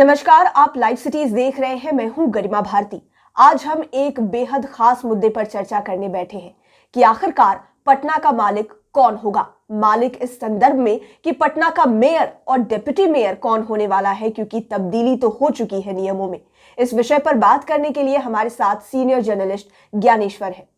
नमस्कार, आप live cities देख रहे हैं। मैं हूं गरिमा भारती। आज हम एक बेहद खास मुद्दे पर चर्चा करने बैठे हैं कि आखिरकार पटना का मालिक कौन होगा। मालिक इस संदर्भ में कि पटना का मेयर और डिप्टी मेयर कौन होने वाला है, क्योंकि तब्दीली तो हो चुकी है नियमों में। इस विषय पर बात करने के लिए हमारे साथ सीनियर जर्नलिस्ट ज्ञानेश्वर है।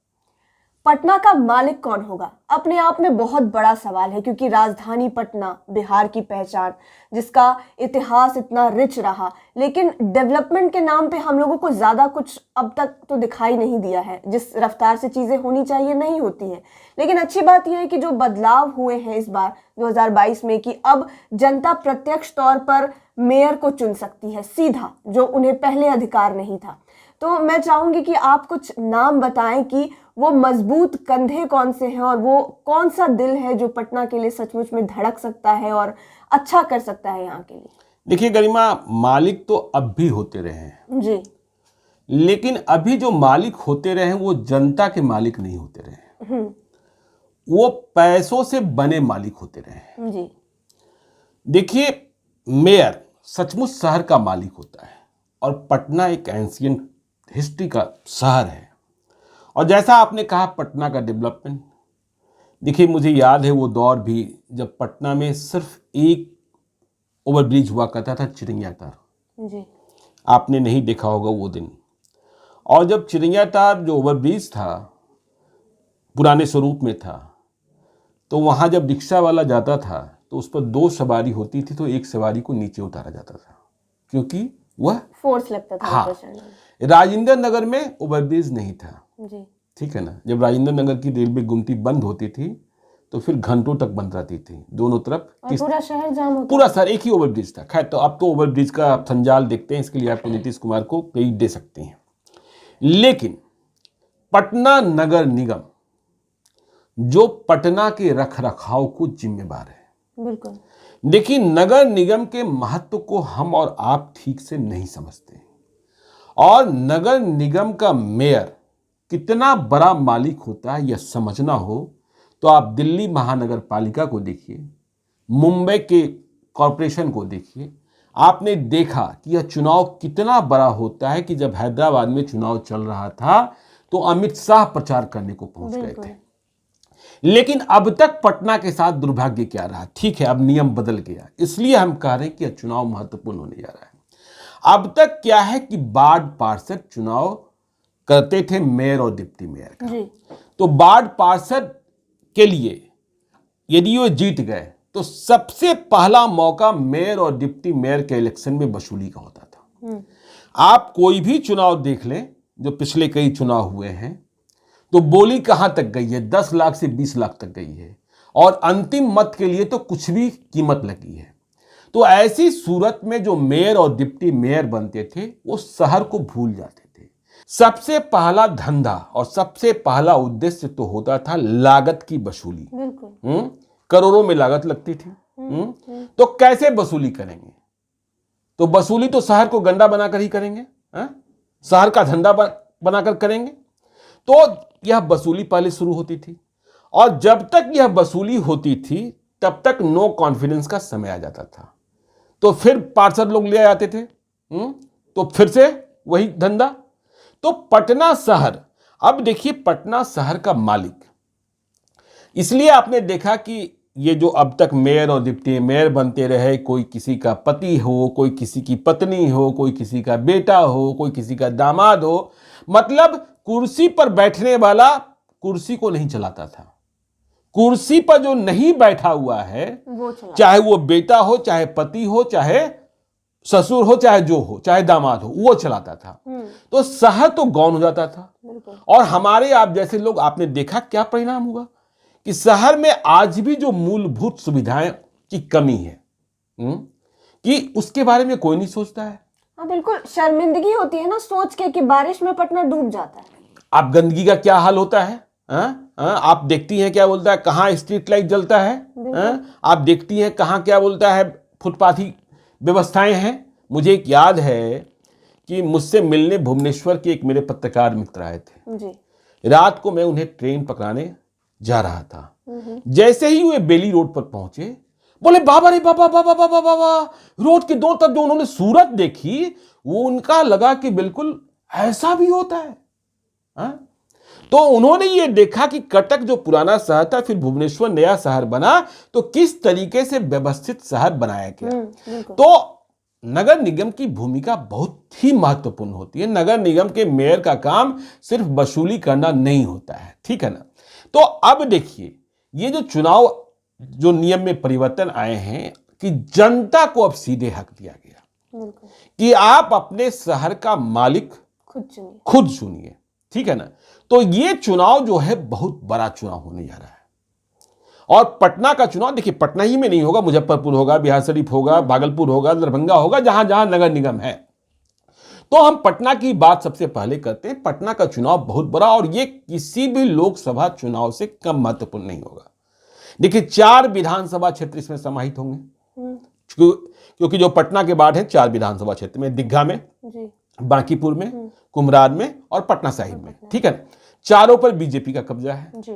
पटना का मालिक कौन होगा अपने आप में बहुत बड़ा सवाल है, क्योंकि राजधानी पटना बिहार की पहचान, जिसका इतिहास इतना रिच रहा, लेकिन डेवलपमेंट के नाम पे हम लोगों को ज्यादा कुछ अब तक तो दिखाई नहीं दिया है। जिस रफ्तार से चीजें होनी चाहिए नहीं होती हैं। लेकिन अच्छी बात यह है कि जो बदलाव हुए हैं इस बार 2022 में, कि अब जनता प्रत्यक्ष तौर पर मेयर को चुन सकती है सीधा, जो उन्हें पहले अधिकार नहीं था। तो मैं चाहूंगी कि आप कुछ नाम बताएं कि वो मजबूत कंधे कौन से हैं और वो कौन सा दिल है जो पटना के लिए सचमुच में धड़क सकता है और अच्छा कर सकता है यहाँ के लिए। देखिए गरिमा, मालिक तो अब भी होते रहे हैं जी, लेकिन अभी जो मालिक होते रहे हैं वो जनता के मालिक नहीं होते रहे हैं, वो पैसों से बने मालिक होते रहे हैं। जी, देखिए, मेयर सचमुच शहर का मालिक होता है और पटना एक एंशियंट हिस्ट्री का शहर है। और जैसा आपने कहा पटना का डेवलपमेंट, देखिए मुझे याद है वो दौर भी जब पटना में सिर्फ एक ओवरब्रिज हुआ करता था, चिरैया-तार। जी, आपने नहीं देखा होगा वो दिन। और जब चिरैया-तार जो ओवरब्रिज था पुराने स्वरूप में था, तो वहाँ जब रिक्शा वाला जाता था तो उस पर 2 सवारी होती थी, तो एक सवारी को नीचे उतारा जाता था क्योंकि वह फोर्स लगता था। हाँ, राजेंद्र नगर में ओवरब्रिज नहीं था। जी, ठीक है ना। जब राजेंद्र नगर की रेलवे गुमटी बंद होती थी तो फिर घंटों तक बंद रहती थी दोनों तरफ। पूरा शहर जाम होता, पूरा शहर एक ही ओवरब्रिज था। खैर, तो अब तो ओवरब्रिज का संजाल देखते हैं, इसके लिए आप नीतीश कुमार को क्रेडिट दे सकते हैं। लेकिन पटना नगर निगम जो पटना के रखरखाव को जिम्मेदार है। बिल्कुल। देखिए, नगर निगम के महत्व को हम और आप ठीक से नहीं समझते, और नगर निगम का मेयर कितना बड़ा मालिक होता है यह समझना हो तो आप दिल्ली महानगर पालिका को देखिए, मुंबई के कॉरपोरेशन को देखिए। आपने देखा कि यह चुनाव कितना बड़ा होता है कि जब हैदराबाद में चुनाव चल रहा था तो अमित शाह प्रचार करने को पहुंच गए थे। लेकिन अब तक पटना के साथ दुर्भाग्य क्या रहा। ठीक है, अब नियम बदल गया, इसलिए हम कह रहे हैं कि यह चुनाव महत्वपूर्ण होने जा रहा है। अब तक क्या है कि वार्ड पार्षद चुनाव करते थे मेयर और डिप्टी मेयर का। जी। तो वार्ड पार्षद के लिए यदि वो जीत गए तो सबसे पहला मौका मेयर और डिप्टी मेयर के इलेक्शन में वसूली का होता था। आप कोई भी चुनाव देख लें जो पिछले कई चुनाव हुए हैं, तो बोली कहां तक गई है, 10 लाख से 20 लाख तक गई है, और अंतिम मत के लिए तो कुछ भी कीमत लगी है। तो ऐसी सूरत में जो मेयर और डिप्टी मेयर बनते थे वो शहर को भूल जाते थे। सबसे पहला धंधा और सबसे पहला उद्देश्य तो होता था लागत की वसूली। बिल्कुल। करोड़ों में लागत लगती थी। तो कैसे वसूली करेंगे? तो वसूली तो शहर को गंदा बनाकर ही करेंगे, शहर का धंधा बनाकर करेंगे। तो यह वसूली पहले शुरू होती थी, और जब तक यह वसूली होती थी तब तक नो कॉन्फिडेंस का समय आ जाता था। तो फिर पार्षद लोग ले आते थे, तो फिर से वही धंधा। तो पटना शहर, अब देखिए पटना शहर का मालिक, इसलिए आपने देखा कि ये जो अब तक मेयर और डिप्टी मेयर बनते रहे, कोई किसी का पति हो, कोई किसी की पत्नी हो, कोई किसी का बेटा हो, कोई किसी का दामाद हो, मतलब कुर्सी पर बैठने वाला कुर्सी को नहीं चलाता था। कुर्सी पर जो नहीं बैठा हुआ है, चाहे वो बेटा हो, चाहे पति हो, चाहे ससुर हो, चाहे जो हो, चाहे दामाद हो, वो चलाता था। तो शहर तो गौन हो जाता था। और हमारे आप जैसे लोग, आपने देखा क्या परिणाम हुआ कि शहर में आज भी जो मूलभूत सुविधाएं की कमी है, कि उसके बारे में कोई नहीं सोचता है। हाँ, बिल्कुल शर्मिंदगी होती है ना सोच के कि बारिश में पटना डूब जाता है। आप गंदगी का क्या हाल होता है, आप देखती हैं क्या बोलता है कहाँ स्ट्रीट लाइट जलता है, आप देखती हैं कहाँ क्या बोलता है फुटपाथी व्यवस्थाएं हैं। मुझे एक याद है कि मुझसे मिलने भुवनेश्वर के एक मेरे पत्रकार मित्र आए थे जी। रात को मैं उन्हें ट्रेन पकड़ाने जा रहा था। जैसे ही वे बेली रोड पर पहुंचे, बोले बाबा रे बाबा बाबा बाबा बाबा। रोड के दोनों तरफ जो उन्होंने सूरत देखी, वो उनका लगा कि बिल्कुल ऐसा भी होता है। हाँ? तो उन्होंने ये देखा कि कटक जो पुराना शहर था, फिर भुवनेश्वर नया शहर बना, तो किस तरीके से व्यवस्थित शहर बनाया गया। तो नगर निगम की भूमिका बहुत ही महत्वपूर्ण होती है। नगर निगम के मेयर का काम सिर्फ वसूली करना नहीं होता है, ठीक है ना। तो अब देखिए, ये जो चुनाव, जो नियम में परिवर्तन आए हैं कि जनता को अब सीधे हक दिया गया कि आप अपने शहर का मालिक खुद चुनिए, ठीक है ना। तो ये चुनाव जो है बहुत बड़ा चुनाव होने जा रहा है। और पटना का चुनाव देखिए, पटना ही में नहीं होगा, मुजफ्फरपुर होगा, बिहार शरीफ होगा, भागलपुर होगा, दरभंगा होगा, जहां जहां नगर निगम है। तो हम पटना की बात सबसे पहले करते हैं। पटना का चुनाव बहुत बड़ा, और ये किसी भी लोकसभा चुनाव से कम महत्वपूर्ण नहीं होगा। देखिए, 4 विधानसभा क्षेत्र इसमें समाहित होंगे, क्योंकि जो पटना के बाद है 4 विधानसभा क्षेत्र में, दिग्घा में, बांकीपुर में, कुम्हरार में और पटना साहिब में, ठीक है। चारों पर बीजेपी का कब्जा है जी।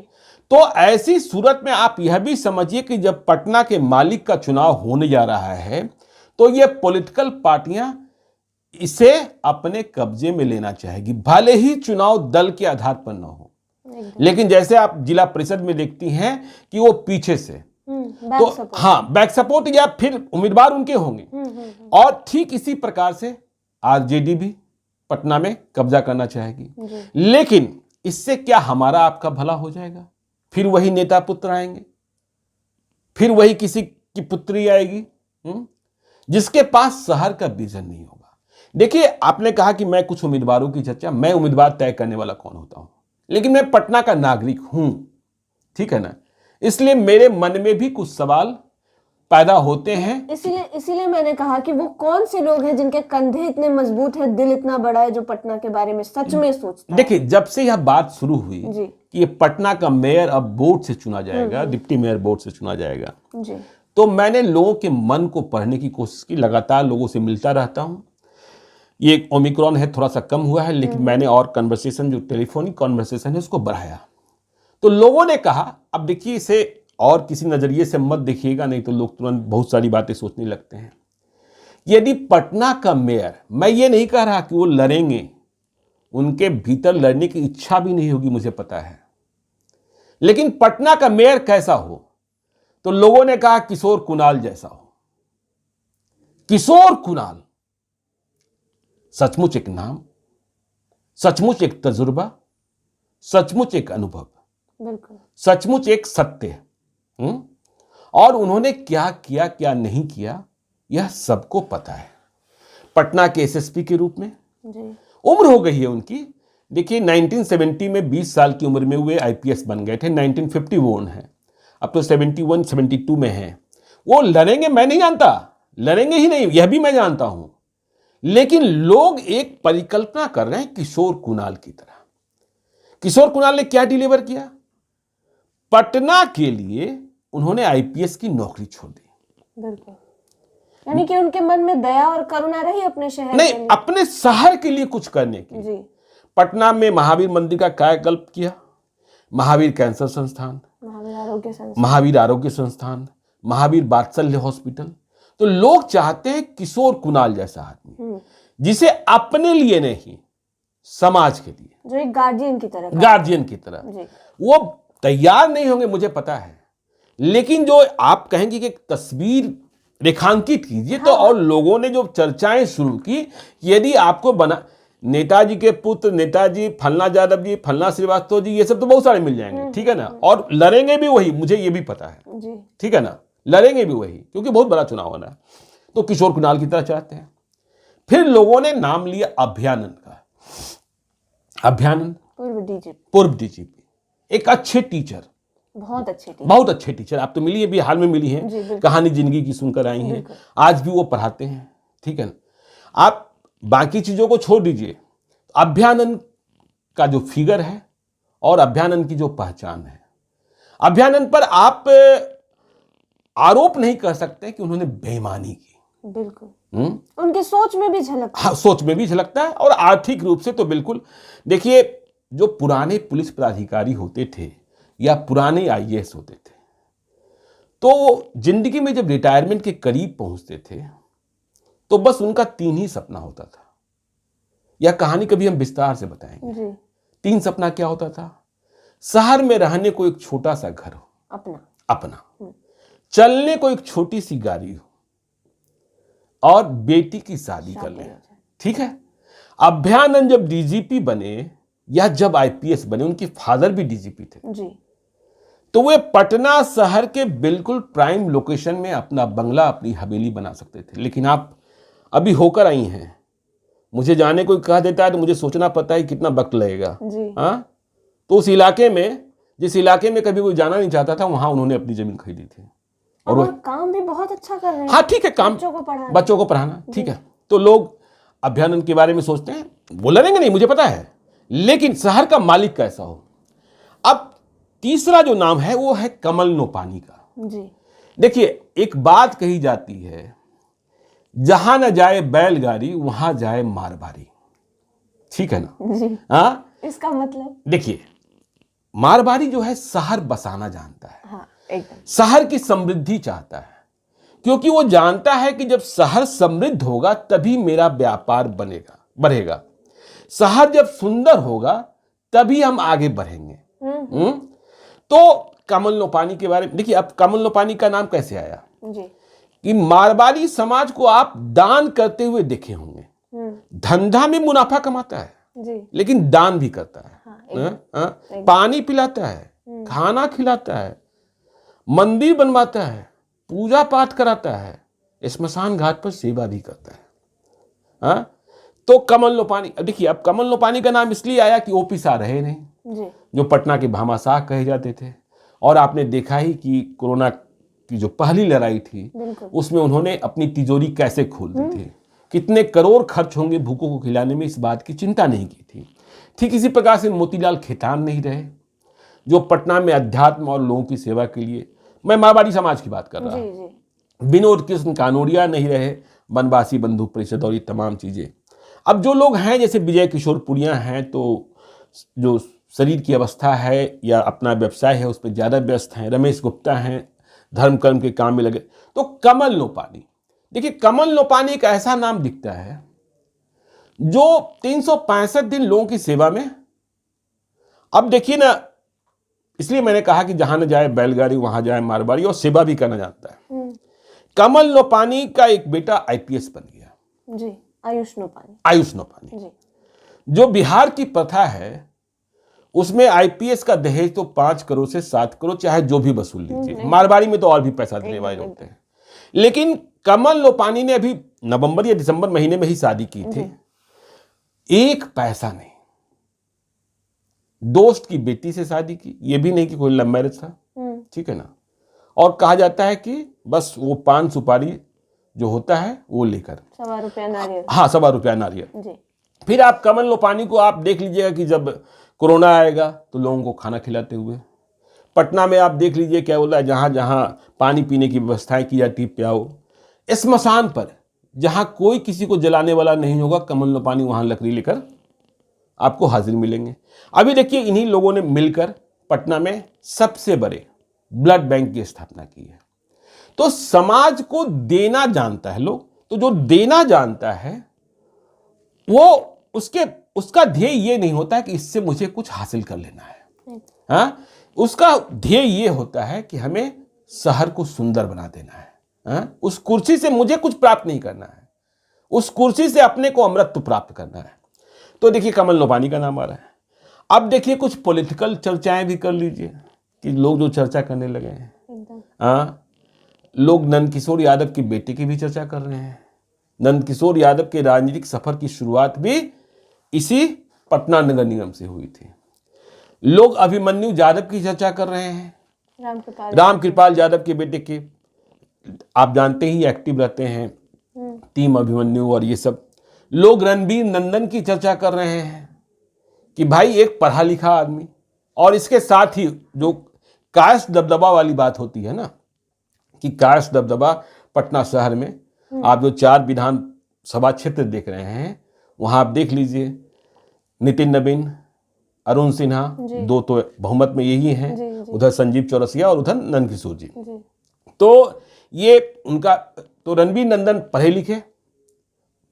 तो ऐसी सूरत में आप यह भी समझिए कि जब पटना के मालिक का चुनाव होने जा रहा है, तो ये पॉलिटिकल पार्टियां इसे अपने कब्जे में लेना चाहेगी, भले ही चुनाव दल के आधार पर न हो। लेकिन जैसे आप जिला परिषद में देखती हैं कि वो पीछे से, तो हाँ, बैक सपोर्ट या फिर उम्मीदवार उनके होंगे। और ठीक इसी प्रकार से आरजेडी भी पटना में कब्जा करना चाहेगी। लेकिन इससे क्या हमारा आपका भला हो जाएगा? फिर वही नेता पुत्र आएंगे, फिर वही किसी की पुत्री आएगी जिसके पास शहर का विजन नहीं होगा। देखिए, आपने कहा कि मैं कुछ उम्मीदवारों की चर्चा, मैं उम्मीदवार तय करने वाला कौन होता हूं, लेकिन मैं पटना का नागरिक हूं, ठीक है ना। इसलिए मेरे मन में भी कुछ सवाल पैदा होते हैं। इसीलिए मैंने कहा कि वो कौन से लोग हैं जिनके कंधे इतने मजबूत हैं, दिल इतना बड़ा है, जो पटना के बारे में सच में सोचते हैं। देखिए, जब से यह बात शुरू हुई कि ये पटना का मेयर अब वोट से चुना जाएगा, डिप्टी मेयर वोट से चुना जाएगा जी, तो मैंने लोगों के मन को पढ़ने की कोशिश की। लगातार लोगों से मिलता रहता हूं। ये ओमिक्रॉन है, थोड़ा सा कम हुआ है, लेकिन मैंने और कन्वर्सेशन, जो टेलीफोनिक कन्वर्सेशन है, उसको बढ़ाया। तो लोगों ने कहा, अब देखिए, इसे और किसी नजरिए से मत देखिएगा, नहीं तो लोग तुरंत बहुत सारी बातें सोचने लगते हैं। यदि पटना का मेयर, मैं ये नहीं कह रहा कि वो लड़ेंगे, उनके भीतर लड़ने की इच्छा भी नहीं होगी, मुझे पता है, लेकिन पटना का मेयर कैसा हो, तो लोगों ने कहा किशोर कुणाल जैसा हो। किशोर कुणाल सचमुच एक नाम, सचमुच एक तजुर्बा, सचमुच एक अनुभव, सचमुच एक सत्य। और उन्होंने क्या किया, क्या नहीं किया, यह सबको पता है। पटना के एसएसपी के रूप में उम्र हो गई है उनकी। देखिए, 1970 में 20 साल की उम्र में वे आईपीएस बन गए थे। 1950 बोर्न है, अब तो 71, 72 में है। वो लड़ेंगे, मैं नहीं जानता, लड़ेंगे ही नहीं, यह भी मैं जानता हूं। लेकिन लोग एक परिकल्पना कर रहे हैं किशोर कुणाल की तरह। किशोर कुणाल ने क्या डिलीवर किया? पटना के लिए उन्होंने आईपीएस की नौकरी छोड़ दी। बिल्कुल, यानी कि उनके मन में दया और करुणा रही अपने शहर नहीं, अपने शहर के लिए कुछ करने की जी। पटना में महावीर मंदिर का कायाकल्प किया, महावीर कैंसर संस्थान, महावीर आरोग्य संस्थान, महावीर वात्सल्य हॉस्पिटल। तो लोग चाहते हैं किशोर कुणाल जैसा आदमी, जिसे अपने लिए नहीं, समाज के लिए, जो एक गार्जियन की तरह वो तैयार नहीं होंगे, मुझे पता है। लेकिन जो आप कहेंगे कि एक तस्वीर रेखांकित कीजिए, तो और लोगों ने जो चर्चाएं शुरू की, यदि आपको बना, नेताजी के पुत्र, नेताजी फलना यादव जी, फलना श्रीवास्तव जी, ये सब तो बहुत सारे मिल जाएंगे, ठीक है ना। और लड़ेंगे भी वही, मुझे ये भी पता है, ठीक है ना, लड़ेंगे भी वही, क्योंकि बहुत बड़ा चुनाव होना है। तो किशोर कुणाल की तरह चाहते हैं। फिर लोगों ने नाम लिया अभ्यानंद का। अभ्यानंद पूर्व डीजीपी, एक अच्छे टीचर, बहुत अच्छे टीचर। आप तो मिली है, भी हाल में मिली हैं, कहानी जिंदगी की सुनकर आई हैं, आज भी वो पढ़ाते हैं, ठीक है ना। आप बाकी चीजों को छोड़ दीजिए, अभ्यानंद का जो फिगर है और अभ्यानंद की जो पहचान है, अभ्यानंद पर आप आरोप नहीं कर सकते कि उन्होंने बेईमानी की। बिल्कुल, उनकी सोच में भी झलकता है। हाँ, सोच में भी झलकता है, और आर्थिक रूप से तो बिल्कुल। देखिए, जो पुराने पुलिस पदाधिकारी होते थे या पुराने आईएएस होते थे, तो जिंदगी में जब रिटायरमेंट के करीब पहुंचते थे तो बस उनका 3 ही सपना होता था। यह कहानी कभी हम विस्तार से बताएंगे जी। 3 सपना क्या होता था? शहर में रहने को एक छोटा सा घर हो, अपना चलने को एक छोटी सी गाड़ी हो और बेटी की शादी कर ले। ठीक है। अभ्यानंद जब डीजीपी बने या जब आईपीएस बने, उनके फादर भी डीजीपी थे जी। तो वे पटना शहर के बिल्कुल प्राइम लोकेशन में अपना बंगला, अपनी हवेली बना सकते थे। लेकिन आप अभी होकर आई हैं, मुझे जाने को कह देता है तो मुझे सोचना पड़ता है कितना वक्त लगेगा। हाँ, तो उस इलाके में, जिस इलाके में कभी कोई जाना नहीं चाहता था, वहां उन्होंने अपनी जमीन खरीदी थी और वो काम भी बहुत अच्छा कर रहे हैं। हाँ ठीक है, काम बच्चों को पढ़ाना ठीक है। तो लोग अभ्यानंद के बारे में सोचते हैं, वो लड़ेंगे नहीं, मुझे पता है, लेकिन शहर का मालिक कैसा हो। अब तीसरा जो नाम है वो है कमल नोपानी का। जी। देखिए, एक बात कही जाती है, जहां न जाए बैलगाड़ी वहां जाए मारवाड़ी। ठीक है ना जी। हाँ, इसका मतलब देखिए, मारवाड़ी जो है शहर बसाना जानता है। हाँ, एकदम। शहर की समृद्धि चाहता है, क्योंकि वो जानता है कि जब शहर समृद्ध होगा तभी मेरा व्यापार बढ़ेगा। शहर जब सुंदर होगा तभी हम आगे बढ़ेंगे। तो कमल नोपानी के बारे में देखिए। अब कमल नोपानी का नाम कैसे आया? जी। कि मारवाड़ी समाज को आप दान करते हुए देखे होंगे। धंधा में मुनाफा कमाता है जी। लेकिन दान भी करता है। हाँ, पानी पिलाता है, खाना खिलाता है, मंदिर बनवाता है, पूजा पाठ कराता है, स्मशान घाट पर सेवा भी करता है। हाँ? तो कमल नोपानी, देखिए, अब कमल नोपानी का नाम इसलिए आया कि ओपी शाह रहे नहीं जी। जो पटना के भामाशाह कहे जाते थे। और आपने देखा ही कि कोरोना की जो पहली लड़ाई थी उसमें उन्होंने अपनी तिजोरी कैसे खोल दी थी, कितने करोड़ खर्च होंगे भूखों को खिलाने में, इस बात की चिंता नहीं की थी। ठीक इसी प्रकार से मोतीलाल खेतान नहीं रहे जो पटना में अध्यात्म और लोगों की सेवा के लिए, मैं मारवाड़ी समाज की बात कर रहा हूं। विनोद कृष्ण कानोरिया नहीं रहे, बनवासी बंधु परिषद और ये तमाम चीजें। अब जो लोग हैं जैसे विजय किशोर पुनिया हैं, तो जो शरीर की अवस्था है या अपना व्यवसाय है उस पर ज्यादा व्यस्त हैं। रमेश गुप्ता हैं, धर्म कर्म के काम में लगे। तो कमल नोपानी, देखिए, कमल नोपानी एक ऐसा नाम दिखता है जो 365 दिन लोगों की सेवा में। अब देखिए ना, इसलिए मैंने कहा कि जहां न जाए बैलगाड़ी वहां जाए मारवाड़ी, और सेवा भी करना जानता है। कमल नोपानी का एक बेटा आईपीएस बन गया जी, आयुष नोपानी जी। जो बिहार की प्रथा है उसमें आईपीएस का दहेज तो 5 करोड़ से 7 करोड़ चाहे जो भी वसूल लीजिए। मारवाड़ी में तो और भी पैसा देने वाले होते हैं। लेकिन कमल नोपानी ने अभी नवंबर या दिसंबर महीने में ही शादी की थी, एक पैसा नहीं। दोस्त की बेटी से शादी की, ये भी नहीं कि कोई लव मैरिज था। ठीक है ना। और कहा जाता है कि बस वो पान सुपारी जो होता है वो लेकर ₹1.25 नारियल। हाँ, ₹1.25 नारियल। फिर आप कमल नोपानी को आप देख लीजिएगा कि जब कोरोना आएगा तो लोगों को खाना खिलाते हुए। पटना में आप देख लीजिए क्या बोला है, जहां जहां पानी पीने की व्यवस्थाएं की जाती, प्याओ। स्मशान पर जहां कोई किसी को जलाने वाला नहीं होगा, कमल नोपानी वहां लकड़ी लेकर आपको हाजिर मिलेंगे। अभी देखिए, इन्हीं लोगों ने मिलकर पटना में सबसे बड़े ब्लड बैंक की स्थापना की है। तो समाज को देना जानता है लोग। तो जो देना जानता है वो उसका ध्येय ये नहीं होता है कि इससे मुझे कुछ हासिल कर लेना है। हाँ, उसका ध्येय ये होता है कि हमें शहर को सुंदर बना देना है। हाँ? उस कुर्सी से मुझे कुछ प्राप्त नहीं करना है, उस कुर्सी से अपने को अमृत प्राप्त करना है। तो देखिए, कमल नोपानी का नाम आ रहा है। अब देखिए, कुछ पॉलिटिकल चर्चाएं भी कर लीजिए कि लोग जो चर्चा करने लगे हैं। हाँ, लोग नंदकिशोर यादव की बेटे की भी चर्चा कर रहे हैं। नंदकिशोर यादव के राजनीतिक सफर की शुरुआत भी इसी पटना नगर निगम से हुई थी। लोग अभिमन्यु यादव की चर्चा कर रहे हैं, रामकृपाल यादव के बेटे के। आप जानते ही एक्टिव रहते हैं टीम अभिमन्यु और ये सब। लोग रणबीर नंदन की चर्चा कर रहे हैं कि भाई एक पढ़ा लिखा आदमी, और इसके साथ ही जो कास्ट दबदबा वाली बात होती है ना, कि कास्ट दबदबा पटना शहर में आप जो 4 विधानसभा क्षेत्र देख रहे हैं, वहां आप देख लीजिए, नितिन नवीन, अरुण सिन्हा, 2 तो बहुमत में यही हैं, उधर संजीव चौरसिया और उधर नंदकिशोर जी। तो ये उनका, तो रणबीर नंदन पढ़े लिखे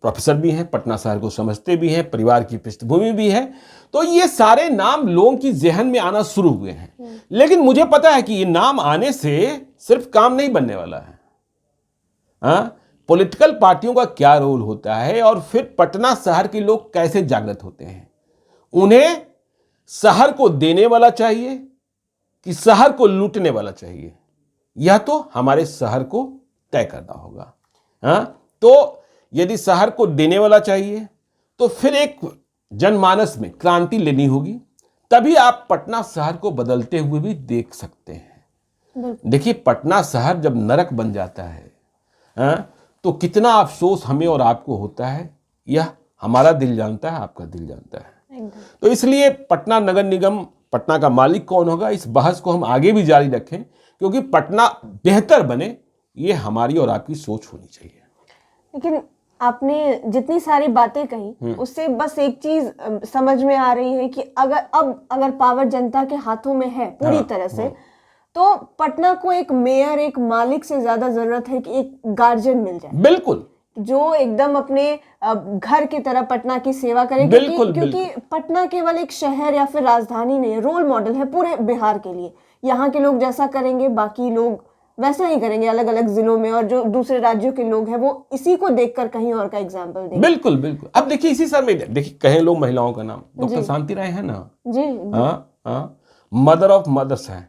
प्रोफेसर भी हैं, पटना शहर को समझते भी हैं, परिवार की पृष्ठभूमि भी है, तो ये सारे नाम लोगों की जहन में आना शुरू हुए हैं। लेकिन मुझे पता है कि ये नाम आने से सिर्फ काम नहीं बनने वाला है। हाँ, पॉलिटिकल पार्टियों का क्या रोल होता है और फिर पटना शहर के लोग कैसे जागृत होते हैं। उन्हें शहर को देने वाला चाहिए कि शहर को लूटने वाला चाहिए, यह तो हमारे शहर को तय करना होगा। हाँ, तो यदि शहर को देने वाला चाहिए तो फिर एक जनमानस में क्रांति लेनी होगी, तभी आप पटना शहर को बदलते हुए भी देख सकते हैं। देखिए, पटना शहर जब नरक बन जाता है, हाँ, तो कितना अफसोस हमें और आपको होता है, यह हमारा दिल जानता है, आपका दिल जानता है। तो इसलिए पटना नगर निगम, पटना का मालिक कौन होगा, इस बहस को हम आगे भी जारी रखें, क्योंकि पटना बेहतर बने, ये हमारी और आपकी सोच होनी चाहिए। लेकिन आपने जितनी सारी बातें कही उससे बस एक चीज समझ में आ रही है कि अगर पावर जनता के हाथों में है पूरी तरह से, तो पटना को एक मेयर, एक मालिक से ज्यादा जरूरत है कि एक गार्जियन मिल जाए, बिल्कुल, जो एकदम अपने घर की तरह पटना की सेवा करे। क्योंकि पटना केवल एक शहर या फिर राजधानी नहीं है, रोल मॉडल है पूरे बिहार के लिए। यहाँ के लोग जैसा करेंगे बाकी लोग वैसा ही करेंगे अलग अलग जिलों में, और जो दूसरे राज्यों के लोग हैं वो इसी को देखकर कहीं और का एग्जाम्पल देंगे। बिल्कुल बिल्कुल। अब देखिए, इसी सर में देखिए, कहें लोग महिलाओं का नाम, डॉक्टर शांति राय है ना जी, हाँ, मदर ऑफ मदर्स है,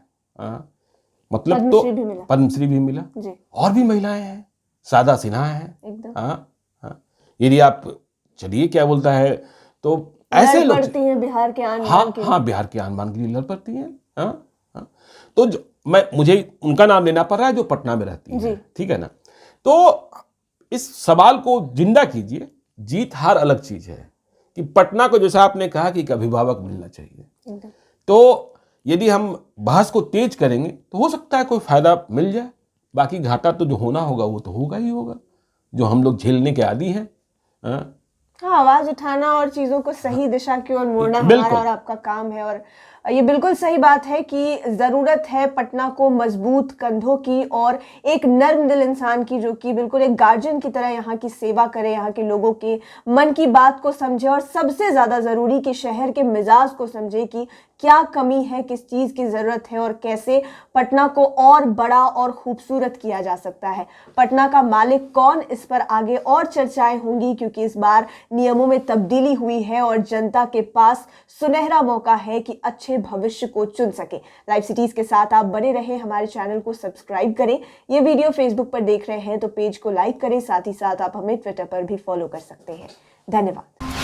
मतलब तो पद्मश्री भी मिला जी। और भी महिलाएं हैं, सादा सिन्हा है एकदम। यदि आप चलिए क्या बोलता है, तो ऐसे लोग पड़ती हैं बिहार के आन-बान के लिए। हाँ, बिहार के आन-बान के लिए लड़ पड़ती हैं। तो मुझे उनका नाम लेना पड़ रहा है जो पटना में रहती है, ठीक है ना। तो इस सवाल को जिंदा कीजिए, जीत हार अलग चीज है, कि पटना को जैसा आपने कहा कि एक अभिभावक मिलना चाहिए, तो यदि हम बहस को तेज करेंगे तो हो सकता है कोई फायदा मिल जाए, बाकी घाटा तो जो होना होगा वो तो होगा ही होगा, जो हम लोग झेलने के आदी हैं। हाँ, आवाज उठाना और चीजों को सही दिशा की ओर मोड़ना हमारा और आपका काम है। और ये बिल्कुल सही बात है कि जरूरत है पटना को मजबूत कंधों की और एक नर्म दिल इंसान की, जो कि बिल्कुल एक गार्जियन की तरह यहाँ की सेवा करे, यहाँ के लोगों के मन की बात को समझे, और सबसे ज्यादा जरूरी कि शहर के मिजाज को समझे कि क्या कमी है, किस चीज की जरूरत है और कैसे पटना को और बड़ा और खूबसूरत किया जा सकता है। पटना का मालिक कौन, इस पर आगे और चर्चाएं होंगी, क्योंकि इस बार नियमों में तब्दीली हुई है और जनता के पास सुनहरा मौका है कि अच्छे भविष्य को चुन सके। लाइव सिटीज के साथ आप बने रहें, हमारे चैनल को सब्सक्राइब करें। ये वीडियो फेसबुक पर देख रहे हैं तो पेज को लाइक करें, साथ ही साथ आप हमें ट्विटर पर भी फॉलो कर सकते हैं। धन्यवाद।